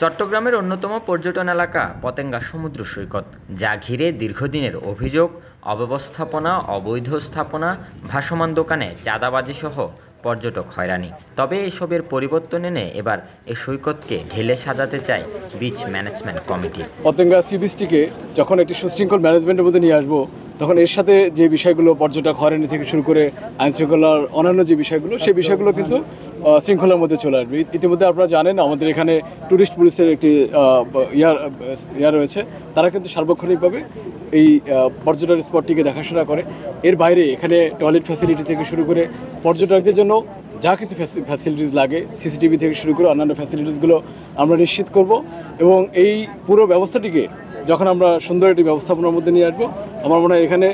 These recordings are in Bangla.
চট্টগ্রামের অন্যতম পর্যটন এলাকা পতেঙ্গা সমুদ্র সৈকত, যা ঘিরে দীর্ঘদিনের অভিযোগ অব্যবস্থাপনা, অবৈধ স্থাপনা, ভাসমান দোকানে চাঁদাবাজি সহ পর্যটক হয়রানি। তবে এসবের পরিবর্তন এনে এবার এই সৈকতকে ঢেলে সাজাতে চায় beach management committee. Patenga sea বিচটিকে যখন একটি সুশৃঙ্খল ম্যানেজমেন্টের মধ্যে নিয়ে আসবো, তখন এর সাথে যে বিষয়গুলো পর্যটক হয়রানি থেকে শুরু করে আইন শৃঙ্খলার অন্যান্য যে বিষয়গুলো, সেই বিষয়গুলো কিন্তু শৃঙ্খলার মধ্যে চলে আসবে। ইতিমধ্যে আপনারা জানেন আমাদের এখানে ট্যুরিস্ট পুলিশের একটি ইয়া রয়েছে, তারা কিন্তু সার্বক্ষণিকভাবে এই পর্যটন স্পটটিকে দেখাশোনা করে। এর বাইরে এখানে টয়লেট ফ্যাসিলিটি থেকে শুরু করে পর্যটকদের জন্য যা কিছু ফ্যাসিলিটিস লাগে, সিসিটিভি থেকে শুরু করে অন্যান্য ফ্যাসিলিটিসগুলো আমরা নিশ্চিত করব এবং এই পুরো ব্যবস্থাটিকে যখন আমরা সুন্দর একটি ব্যবস্থাপনার মধ্যে নিয়ে আসবো, আমার মনে হয় এখানে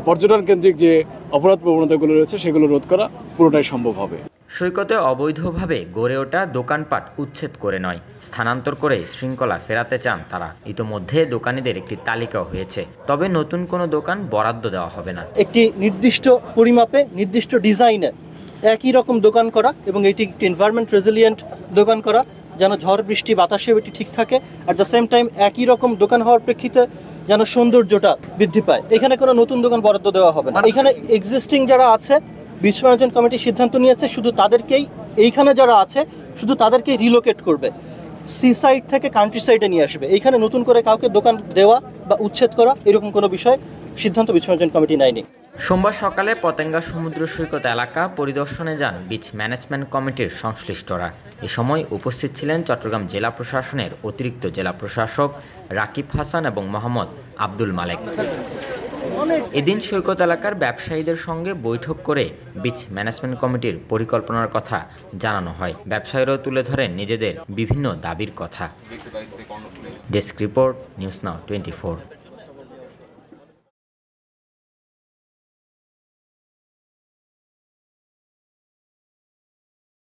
পর্যটন কেন্দ্রিক যে অপরাধ প্রবণতাগুলো রয়েছে সেগুলো রোধ করা পুরোটাই সম্ভব হবে। সৈকতে অবৈধভাবে গড়ে ওঠা দোকানপাট উচ্ছেদ করে নয়, স্থানান্তর করে শৃঙ্খলা ফেরাতে চান তারা। ইতোমধ্যে দোকানিদের একটি তালিকাও হয়েছে, তবে নতুন কোনো দোকান বরাদ্দ দেওয়া হবে না। একটি নির্দিষ্ট পরিমাপে নির্দিষ্ট ডিজাইনে একই রকম দোকান করা এবং এটি একটি এনভায়রনমেন্ট রেজিলিয়েন্ট দোকান করা, যেন ঝড় বৃষ্টি বাতাসেও এটি ঠিক থাকে। অ্যাট দ্য সেম টাইম একই রকম দোকান হওয়ার প্রেক্ষিতে যেন সৌন্দর্যটা বৃদ্ধি পায়। এখানে কোনো নতুন দোকান বরাদ্দ দেওয়া হবে না। এখানে এক্সিস্টিং যারা আছে, বিচ ম্যানেজমেন্ট কমিটি সিদ্ধান্ত নিয়েছে শুধু তাদেরকেই, এইখানে যারা আছে শুধু তাদেরকেই রিলোকেট করবে, সি সাইড থেকে কান্ট্রি সাইডে নিয়ে আসবে। এইখানে নতুন করে কাউকে দোকান দেওয়া বা উচ্ছেদ করা এরকম কোনো বিষয় সিদ্ধান্ত বিচ ম্যানেজমেন্ট কমিটি নেয়নি। সোমবার সকালে পতেঙ্গা সমুদ্র সৈকত এলাকা পরিদর্শনে যান বিচ ম্যানেজমেন্ট কমিটির সংশ্লিষ্টরা। এ সময় উপস্থিত ছিলেন চট্টগ্রাম জেলা প্রশাসনের অতিরিক্ত জেলা প্রশাসক রাকিব হাসান এবং মোহাম্মদ আব্দুল মালেক। এদিন সৈকত এলাকার ব্যবসায়ীদের সঙ্গে বৈঠক করে বিচ ম্যানেজমেন্ট কমিটির পরিকল্পনার কথা জানানো হয়। ব্যবসায়ীরাও তুলে ধরেন নিজেদের বিভিন্ন দাবির কথা। Desk report, news now 24।